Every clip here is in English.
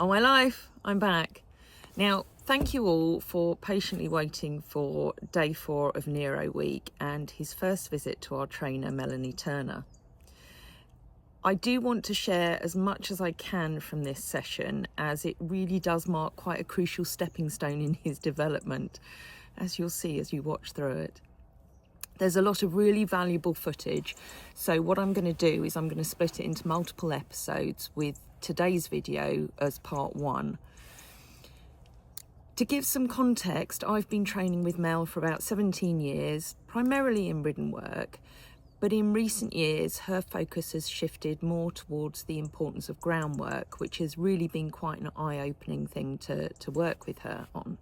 On my life, I'm back. Now, thank you all for patiently waiting for day 4 of Nero week and his first visit to our trainer, Melanie Turner. I do want to share as much as I can from this session, as it really does mark quite a crucial stepping stone in his development, as you'll see as you watch through it. There's a lot of really valuable footage, so what I'm going to do is I'm going to split it into multiple episodes with today's video as part 1. To give some context, I've been training with Mel for about 17 years, primarily in ridden work, but in recent years her focus has shifted more towards the importance of groundwork, which has really been quite an eye-opening thing to work with her on.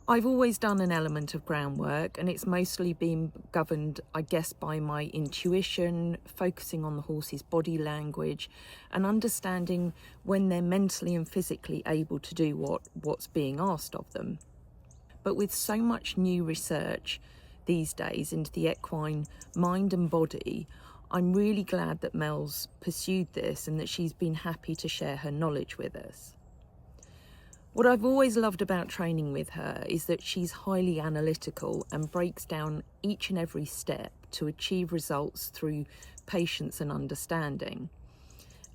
I've always done an element of groundwork, and it's mostly been governed, I guess, by my intuition, focusing on the horse's body language and understanding when they're mentally and physically able to do what's being asked of them. But with so much new research these days into the equine mind and body, I'm really glad that Mel's pursued this and that she's been happy to share her knowledge with us. What I've always loved about training with her is that she's highly analytical and breaks down each and every step to achieve results through patience and understanding.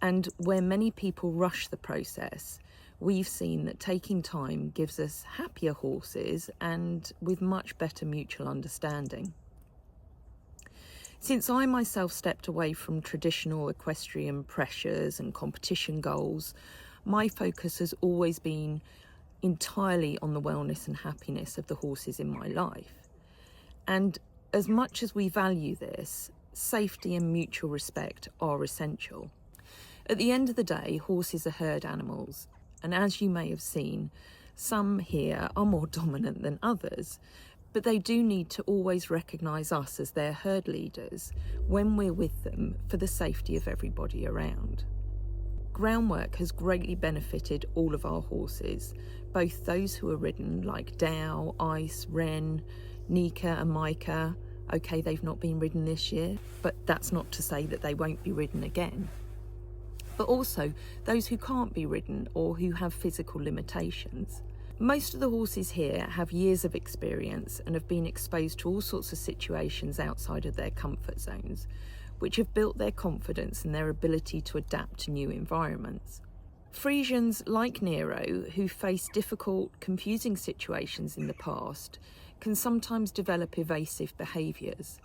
And where many people rush the process, we've seen that taking time gives us happier horses and with much better mutual understanding. Since I myself stepped away from traditional equestrian pressures and competition goals, my focus has always been entirely on the wellness and happiness of the horses in my life. And as much as we value this, safety and mutual respect are essential. At the end of the day, horses are herd animals, and as you may have seen, some here are more dominant than others, but they do need to always recognise us as their herd leaders when we're with them for the safety of everybody around. Groundwork has greatly benefited all of our horses, both those who are ridden like Dow, Ice, Wren, Nika and Micah. Okay, they've not been ridden this year, but that's not to say that they won't be ridden again. But also those who can't be ridden or who have physical limitations. Most of the horses here have years of experience and have been exposed to all sorts of situations outside of their comfort zones, which have built their confidence and their ability to adapt to new environments. Friesians like Nero, who face difficult, confusing situations in the past, can sometimes develop evasive behaviours.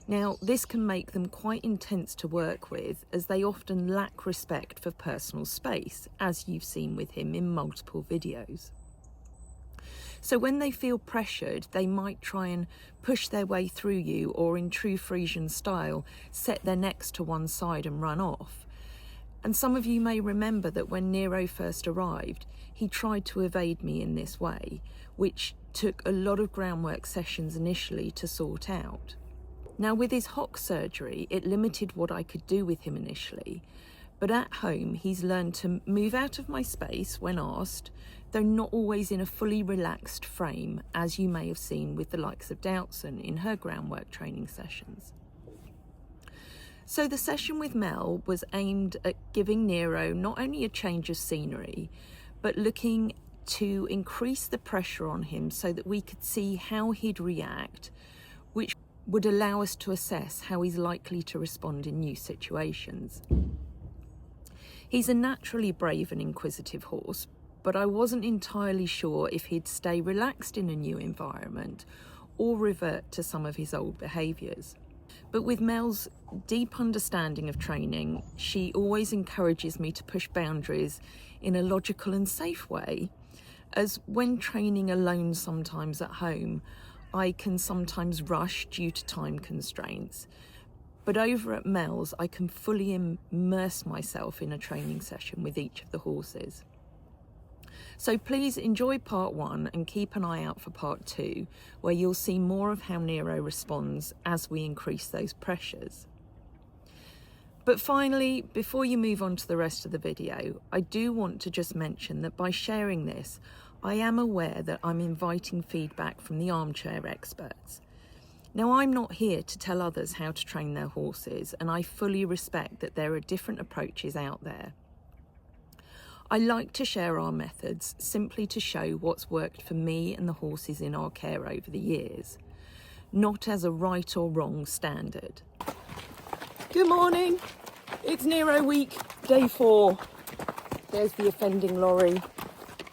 Now, this can make them quite intense to work with, as they often lack respect for personal space, as you've seen with him in multiple videos. So when they feel pressured, they might try and push their way through you, or in true Friesian style, set their necks to one side and run off. And some of you may remember that when Nero first arrived, he tried to evade me in this way, which took a lot of groundwork sessions initially to sort out. Now, with his hock surgery, it limited what I could do with him initially, but at home he's learned to move out of my space when asked, though not always in a fully relaxed frame, as you may have seen with the likes of Doutzen in her groundwork training sessions. So the session with Mel was aimed at giving Nero not only a change of scenery, but looking to increase the pressure on him so that we could see how he'd react, which would allow us to assess how he's likely to respond in new situations. He's a naturally brave and inquisitive horse, but I wasn't entirely sure if he'd stay relaxed in a new environment or revert to some of his old behaviours. But with Mel's deep understanding of training, she always encourages me to push boundaries in a logical and safe way, as when training alone sometimes at home, I can sometimes rush due to time constraints. But over at Mel's, I can fully immerse myself in a training session with each of the horses. So please enjoy part 1 and keep an eye out for part 2, where you'll see more of how Nero responds as we increase those pressures. But finally, before you move on to the rest of the video, I do want to just mention that by sharing this, I am aware that I'm inviting feedback from the armchair experts. Now, I'm not here to tell others how to train their horses, and I fully respect that there are different approaches out there. I like to share our methods simply to show what's worked for me and the horses in our care over the years, not as a right or wrong standard. Good morning. It's Nero week, day 4. There's the offending lorry.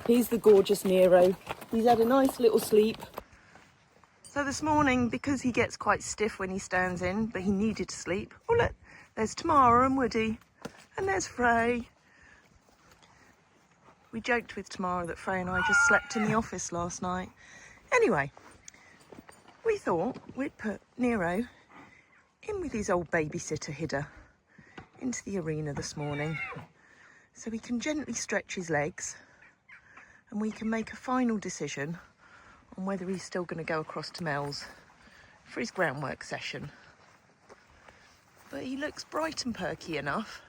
Here's the gorgeous Nero. He's had a nice little sleep. So this morning, because he gets quite stiff when he stands in, but he needed to sleep. Oh look, there's Tamara and Woody, and there's Frey. We joked with Tamara that Frey and I just slept in the office last night. Anyway, we thought we'd put Nero in with his old babysitter Hidda into the arena this morning, so he can gently stretch his legs and we can make a final decision on whether he's still going to go across to Mel's for his groundwork session. But he looks bright and perky enough,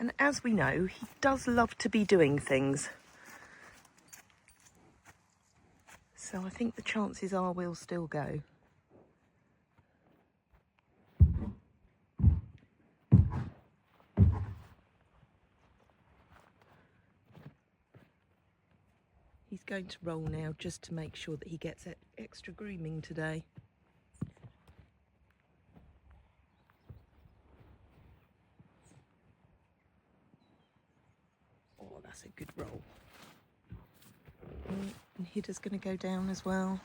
and as we know, he does love to be doing things. So I think the chances are we'll still go. He's going to roll now just to make sure that he gets extra grooming today. Oh, that's a good roll. And Hidda's going to go down as well.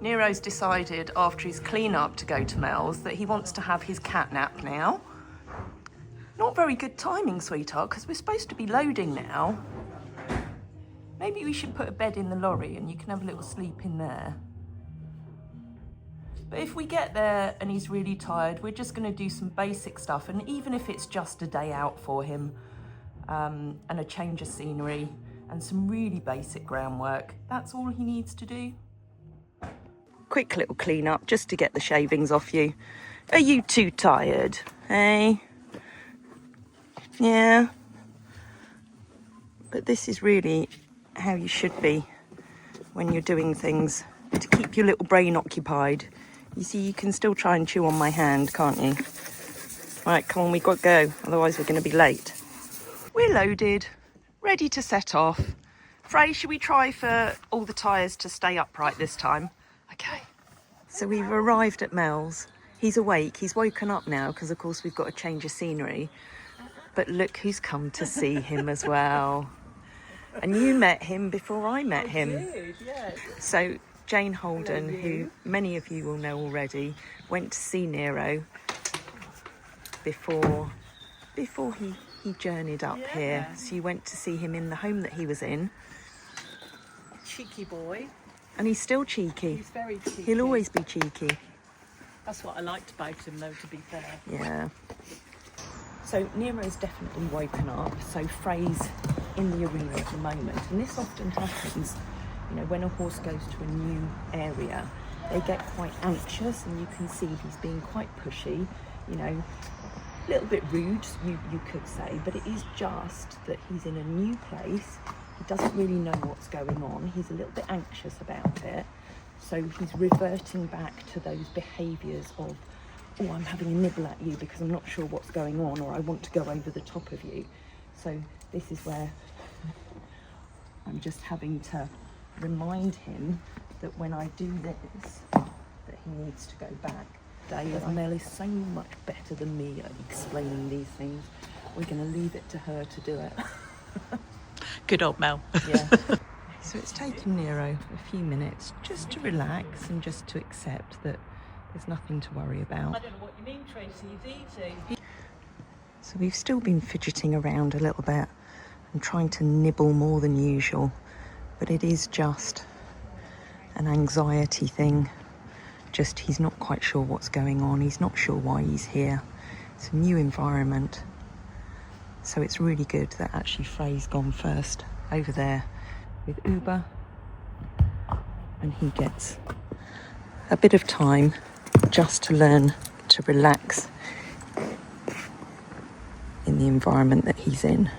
Nero's decided after his clean-up to go to Mel's that he wants to have his cat nap now. Not very good timing, sweetheart, because we're supposed to be loading now. Maybe we should put a bed in the lorry and you can have a little sleep in there. But if we get there and he's really tired, we're just going to do some basic stuff. And even if it's just a day out for him and a change of scenery and some really basic groundwork, that's all he needs to do. Quick little clean up just to get the shavings off you. Are you too tired? Hey? Yeah. But this is really how you should be when you're doing things, to keep your little brain occupied. You see, you can still try and chew on my hand, can't you? Right, come on, we've got to go, otherwise we're going to be late. We're loaded, ready to set off. Frey, should we try for all the tyres to stay upright this time? Okay. So we've arrived at Mel's. He's awake, he's woken up now because of course we've got a change of scenery. But look who's come to see him as well. And you met him before I met him. I did, yes. So Jane Holden, who many of you will know already, went to see Nero before he journeyed up here. So you went to see him in the home that he was in. Cheeky boy. And he's still cheeky. He's very cheeky. He'll always be cheeky. That's what I liked about him, though, to be fair. Yeah. So Nero's definitely woken up. So Frey's in the arena at the moment. And this often happens, you know, when a horse goes to a new area, they get quite anxious, and you can see he's being quite pushy, you know, a little bit rude, you could say, but it is just that he's in a new place. He doesn't really know what's going on. He's a little bit anxious about it. So he's reverting back to those behaviours of, oh, I'm having a nibble at you because I'm not sure what's going on, or I want to go over the top of you. So this is where I'm just having to remind him that when I do this, that he needs to go back. Mel is so much better than me at explaining these things. We're going to leave it to her to do it. Good old Mel. Yeah. So it's taken Nero a few minutes just to relax and just to accept that there's nothing to worry about. I don't know what you mean, Tracy. He's eating. So we've still been fidgeting around a little bit and trying to nibble more than usual, but it is just an anxiety thing. Just he's not quite sure what's going on. He's not sure why he's here. It's a new environment. So it's really good that actually Frey's gone first over there with Uber, and he gets a bit of time just to learn to relax in the environment that he's in.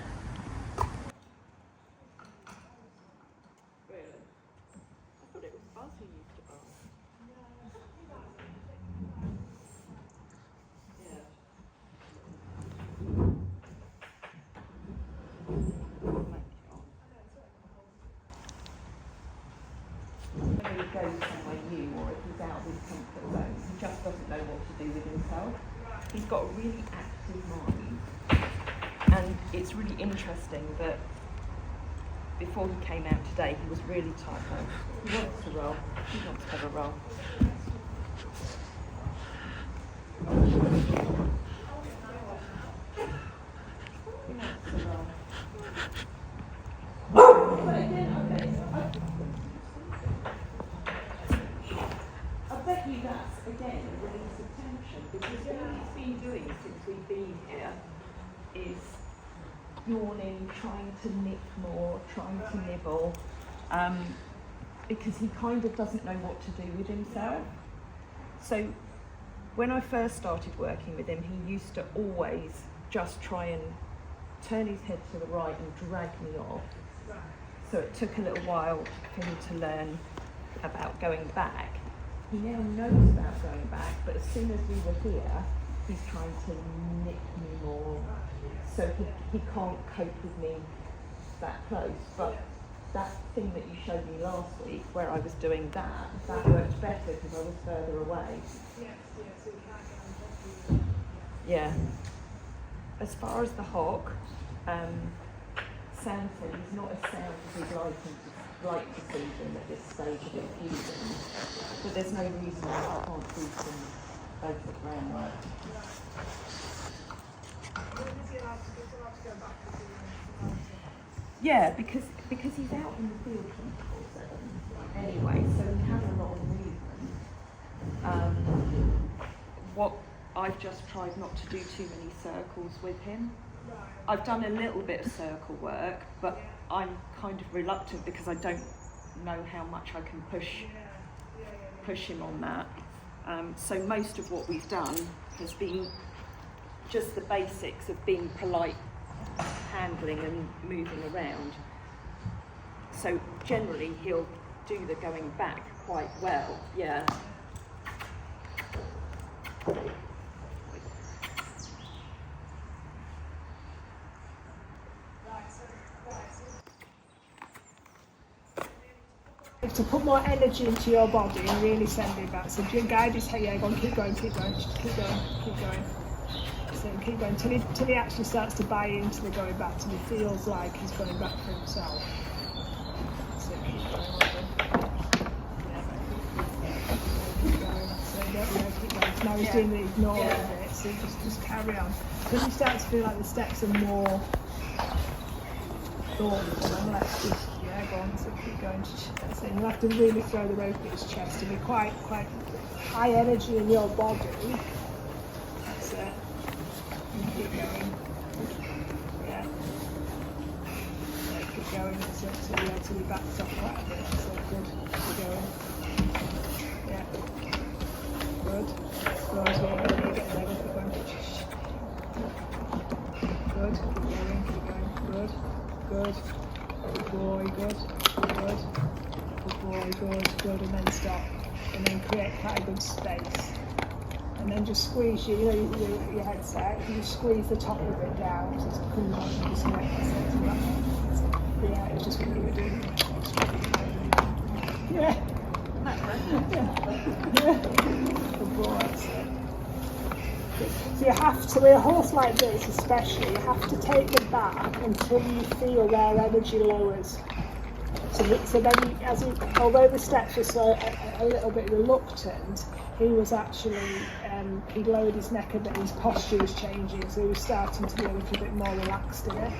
When he goes somewhere new or if he's out of his comfort zone, he just doesn't know what to do with himself. He's got a really active mind, and it's really interesting that before he came out today, he was really tight. He wants to roll. He wants to have a roll. He wants to roll. But again, I bet you that's again a release of tension, because what he's been doing since we've been here is yawning, trying to nip more, trying to nibble, because he kind of doesn't know what to do with himself. So when I first started working with him, he used to always just try and turn his head to the right and drag me off. So it took a little while for him to learn about going back. He now knows about going back, but as soon as we were here, he's trying to nip me more. So he can't cope with me that close. But that thing that you showed me last week, where I was doing that worked better because I was further away. So you can't get on top of you. Yeah. As far as the hock, Sam said he's not as sound as he'd like to see him at this stage of infusion, but there's no reason why I can't do some basic groundwork. Yeah, because he's out in the field 24/7 anyway, so he has a lot of movement. What I've just tried not to do too many circles with him. I've done a little bit of circle work, but I'm kind of reluctant because I don't know how much I can push him on that. So most of what we've done has been just the basics of being polite, handling and moving around. So generally he'll do the going back quite well, yeah. To put more energy into your body and really send it back. So guide his head, yeah, go on, keep going, just keep going. So keep going till he actually starts to buy into the going back, till he feels like he's going back for himself. So keep going. Keep going. Now he's doing the ignoring bit, so just carry on. Till you start to feel like the steps are more thoughtful and less just go on, so keep going. So you have to really throw the rope at his chest to be quite high energy in your body. That's it. And keep going. Yeah. Keep going till he backs off quite a bit. So good. Keep going. Yeah. Good. Yeah, you get there. Keep going. Good. Keep going. Good. Good boy, good boy, and then stop, and then create quite a good space, and then just squeeze your headset. You just squeeze the top of it down, so it's coming on and just connect it. Yeah, it's just what you were doing. Yeah. Good boy. That's it. So you have to, with a horse like this especially, you have to take them back until you feel their energy lowers. So then, although the steps were a little bit reluctant, he was actually, he lowered his neck a bit, his posture was changing, so he was starting to be a little bit more relaxed in it.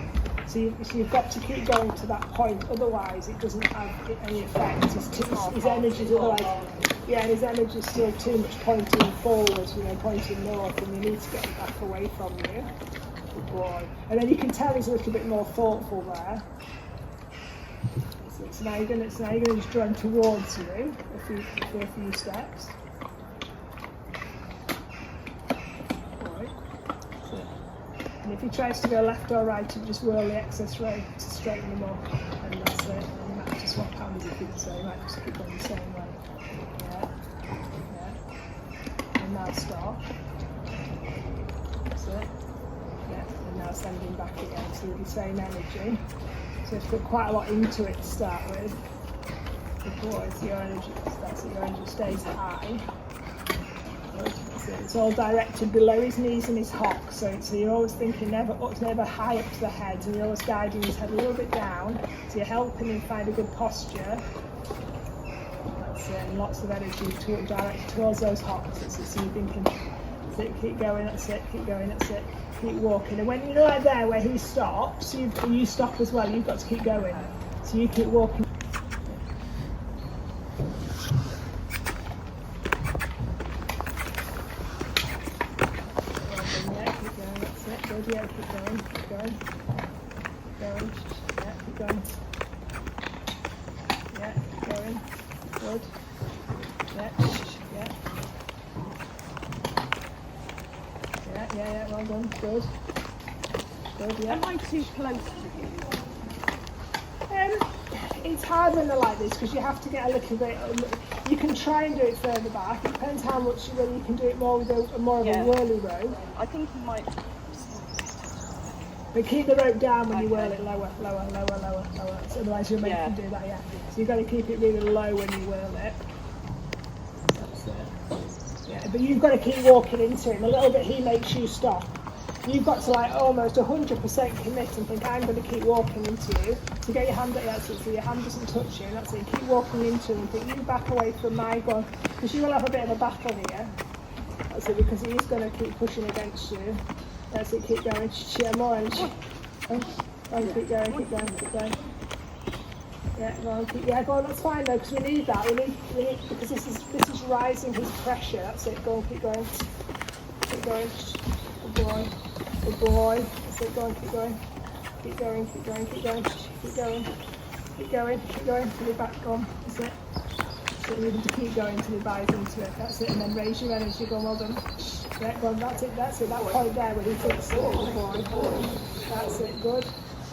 So you've got to keep going to that point, otherwise it doesn't have any effect. His energy's otherwise, his energy's still too much pointing forward, pointing north, and you need to get it back away from you. Good boy. And then you can tell he's a little bit more thoughtful there. So now you're going to just draw him towards you for a few steps. Right. And if he tries to go left or right, you just whirl the excess rope to straighten him up, and that's it. And you might have to swap hands if you so you might just keep going the same way. Yeah. And now stop. That's it. Yeah. And now send him back again. So with the same energy. So you have to put quite a lot into it to start with. Before your energy, that's it, your energy stays high. It's all directed below his knees and his hocks, so you're always thinking never high up to the head, and you're always guiding his head a little bit down, so you're helping him find a good posture. That's it, and lots of energy directed towards those hocks. That's it, so you're thinking, that's it, keep going, that's it, keep going, that's it, keep walking. And when you're like there where he stops, you stop as well, you've got to keep going. So you keep walking. Yeah, keep going, keep going, going, yeah, keep going, yeah, keep going, good, yeah, yeah, well done, good, yeah. Am I too close to you? It's hard when they're like this because you have to get a little bit, you can try and do it further back, it depends how much, whether you can do it more with more of a whirly rope. I think he might. But keep the rope down when you whirl it lower. So otherwise you'll make him do that, yeah. So you've got to keep it really low when you whirl it. That's it. Yeah, but you've got to keep walking into him. A little bit he makes you stop. You've got to like almost 100% commit and think, I'm going to keep walking into you. So get your hand at so your hand doesn't touch you. That's it. Keep walking into him and think, you back away from my one. Because you will have a bit of a battle here. That's it, because he's going to keep pushing against you. That's it, keep going, yeah, more energy. Keep going, keep going, keep going. Yeah, go on, go on, that's fine though, because we need that. We need, because this is rising his pressure. That's it, go on, keep going. Keep going, good boy, good boy. That's it, go on, keep going. Keep going, keep going, keep going, keep going. Keep going, keep going, till you're back, go on, that's it. So you need to keep going until he buys into it, that's it, and then raise your energy, go on, well done. Yeah, go on, that's it, that point there where he thinks, oh boy, that's it, good,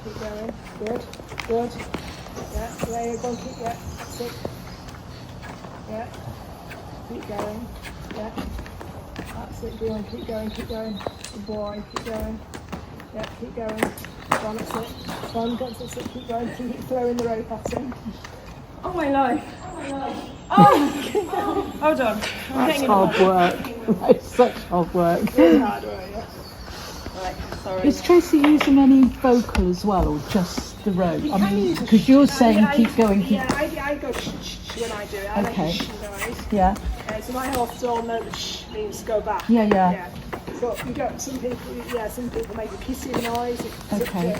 keep going, good, yeah, go on, keep, yeah, that's it, yeah, keep going, yeah, that's it, go on, keep going, good boy, keep going, yeah, keep going, go on, that's it, go on, that's it, keep going, keep throwing the rope at him. Oh my life. Oh, hold on. That's hard work. That's such hard work. Really hard work, yeah. Right, sorry. Is Tracy using any vocal as well, or just the rope? I mean, because you're saying keep going, keep. Yeah, I go shh when I do it. I make a shh noise. Yeah. So my horses all know that shh means go back. Yeah. But you got some people make a kissing noise. Okay.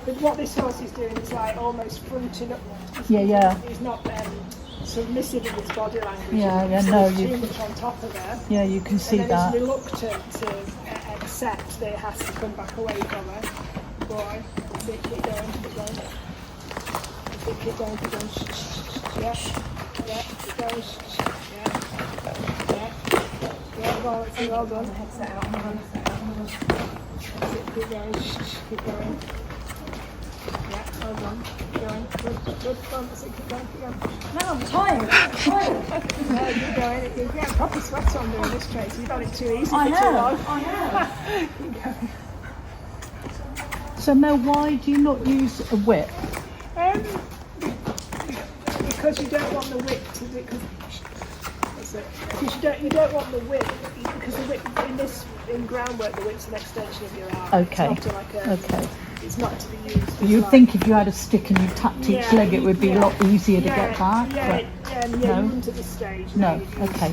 But what this horse is doing is like almost fronting up. Yeah. He's not submissive in his body language. Yeah, no, you too much on top of her. Yeah, you can see and then that. he's reluctant to accept that it has to come back away from her. Boy, keep going. Keep going. Yeah, keep going. Yeah, well done. Keep going. Yeah, well done. Keep going. Good. Go on, that's it. Keep going. No, I'm tired. Yeah, keep going. You get a proper sweat on doing this, Tracy. You've done it too easy for too long. I have. Keep going. So Mel, why do you not use a whip? Because you don't want the whip to do. Because you don't want the whip, because the whip in groundwork, the whip's an extension of your arm. Okay. It's not it's not to be used. You'd think if you had a stick and you tapped each leg, it would be a lot easier to get back. Yeah, but you wouldn't at this stage. No. Okay.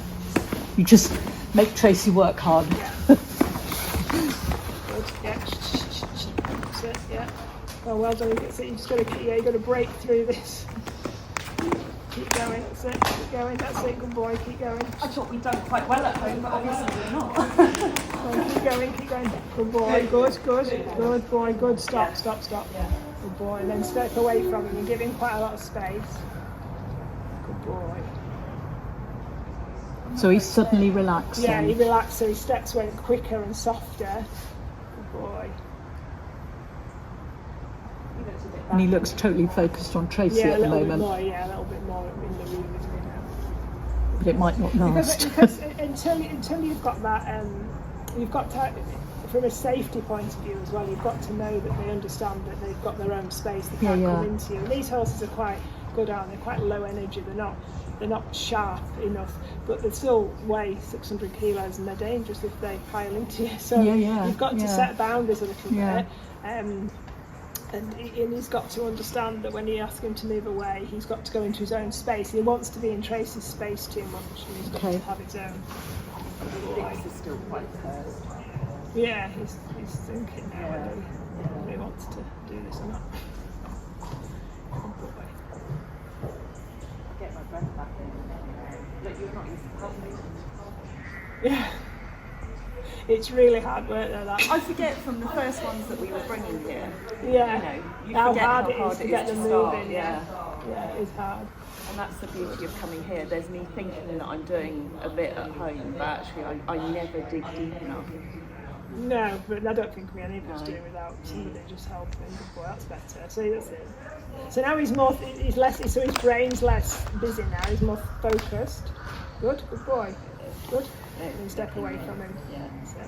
You just make Tracy work hard. Yeah. Good. Yeah. That's it. Yeah. Well done. You've got to break through this. Keep going, that's it, keep going, that's it, good boy, keep going. I thought we'd done quite well at home, but obviously we're not. Keep going, good boy, good boy, good, stop. Good boy, and then step away from him and give him quite a lot of space. Good boy. So he's suddenly relaxing. Yeah, he relaxed, so his steps went quicker and softer. Good boy. And he looks totally focused on Tracy Yeah, at a the little bit moment. more. Yeah, a little bit more in the room, isn't he now? But it might not last. Because until you've got that, you've got to, from a safety point of view as well, you've got to know that they understand that they've got their own space, they can't come into you. And these horses are quite good, aren't they? Quite low energy, they're not sharp enough, but they still weigh 600 kilos and they're dangerous if they pile into you. So you've got to set boundaries a little bit. And he's got to understand that when you ask him to move away, he's got to go into his own space. He wants to be in Tracy's space too much, and he's got to have his own. Legs are still quite curved. Yeah, he's thinking now whether he wants to do this or not. Good boy. Get my breath back in. Look, you're not used to coughing. Yeah. It's really hard work though, that. I forget from the first ones that we were bringing here. Yeah. You How forget hard how it is to get them start, moving. Yeah, it is hard. And that's the beauty of coming here. There's me thinking that I'm doing a bit at home, but actually I never dig deep enough. No, but I don't think any of us do without somebody just helping. Good boy, that's better. So that's it. So now he's less. So his brain's less busy now. He's more focused. Good boy. Good. And step away from him. Yeah. So.